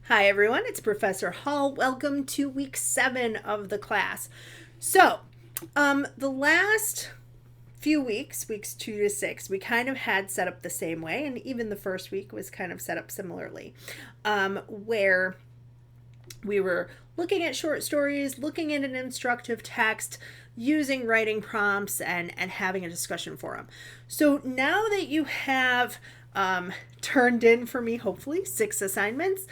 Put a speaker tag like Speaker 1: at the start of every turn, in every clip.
Speaker 1: Hi everyone, it's Professor Hall. Welcome to week 7 of the class. So, the last few weeks, weeks 2 to 6, we kind of had set up the same way, and even the first week was kind of set up similarly, where we were looking at short stories, looking at an instructive text, using writing prompts, and having a discussion forum. So now that you have turned in for me, hopefully, 6 assignments,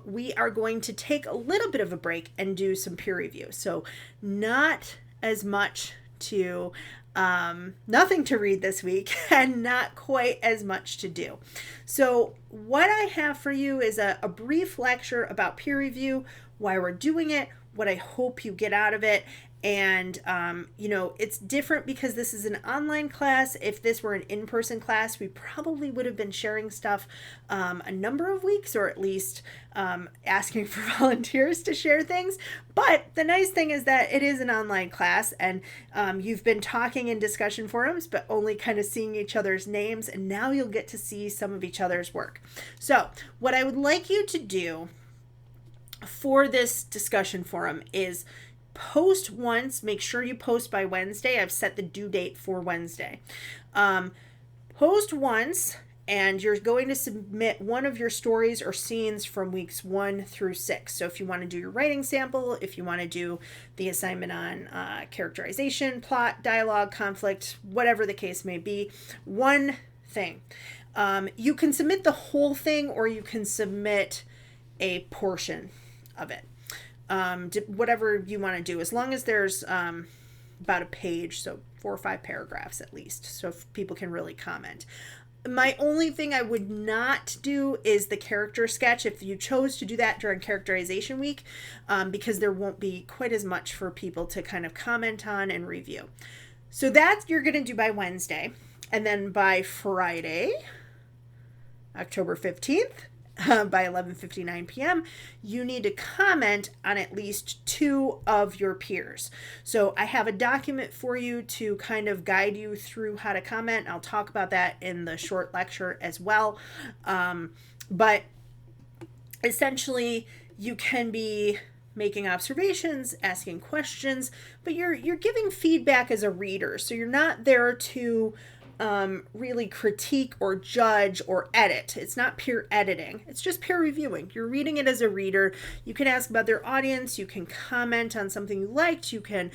Speaker 1: we are going to take a little bit of a break and do some peer review. So not as much to nothing to read this week and not quite as much to do. So what I have for you is a brief lecture about peer review, why we're doing it, what I hope you get out of it. And, it's different because this is an online class. If this were an in-person class, we probably would have been sharing stuff a number of weeks, or at least asking for volunteers to share things. But the nice thing is that it is an online class, and you've been talking in discussion forums, but only kind of seeing each other's names, and now you'll get to see some of each other's work. So what I would like you to do for this discussion forum is post once. Make sure you post by Wednesday. I've set the due date for Wednesday. Post once, and you're going to submit one of your stories or scenes from weeks 1 through 6. So if you want to do your writing sample, if you want to do the assignment on characterization, plot, dialogue, conflict, whatever the case may be, one thing. You can submit the whole thing, or you can submit a portion of it. Whatever you want to do, as long as there's about a page, so 4 or 5 paragraphs at least, so people can really comment. My only thing I would not do is the character sketch if you chose to do that during characterization week, because there won't be quite as much for people to kind of comment on and review. So that you're going to do by Wednesday, and then by Friday, October 15th, by 11:59 p.m., you need to comment on at least 2 of your peers. So I have a document for you to kind of guide you through how to comment. I'll talk about that in the short lecture as well. But essentially, you can be making observations, asking questions, but you're giving feedback as a reader. So you're not there to really critique or judge or edit. It's not peer editing. It's just peer reviewing. You're reading it as a reader. You can ask about their audience. You can comment on something you liked. You can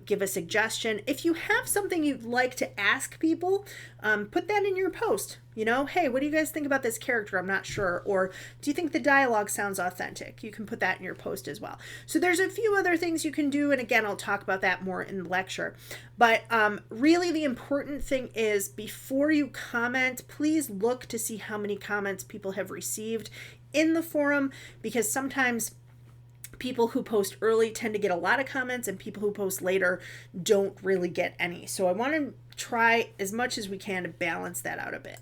Speaker 1: give a suggestion. If you have something you'd like to ask people, put that in your post. Hey, what do you guys think about this character? I'm not sure. Or do you think the dialogue sounds authentic? You can put that in your post as well. So there's a few other things you can do. And again, I'll talk about that more in the lecture. But really the important thing is, before you comment, please look to see how many comments people have received in the forum, because sometimes people who post early tend to get a lot of comments, and people who post later don't really get any. So I want to try as much as we can to balance that out a bit.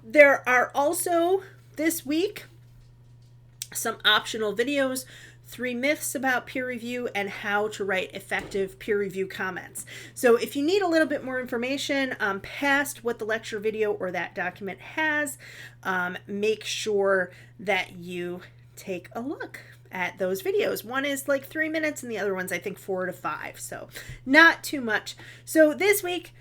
Speaker 1: There are also this week some optional videos, 3 myths about peer review, and how to write effective peer review comments. So if you need a little bit more information past what the lecture video or that document has, make sure that you take a look at those videos. One is like 3 minutes, and the other one's I think 4 to 5, so not too much. So this week,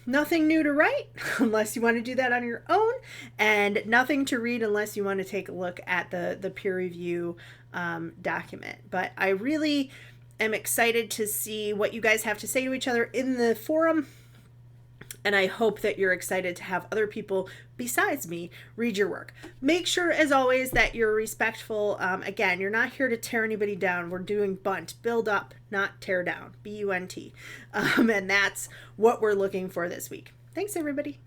Speaker 1: nothing new to write unless you want to do that on your own, and nothing to read unless you want to take a look at the peer review document. But I really am excited to see what you guys have to say to each other in the forum, and I hope that you're excited to have other people besides me read your work. Make sure, as always, that you're respectful. Again, you're not here to tear anybody down. We're doing build up, not tear down, BUNT. And that's what we're looking for this week. Thanks, everybody.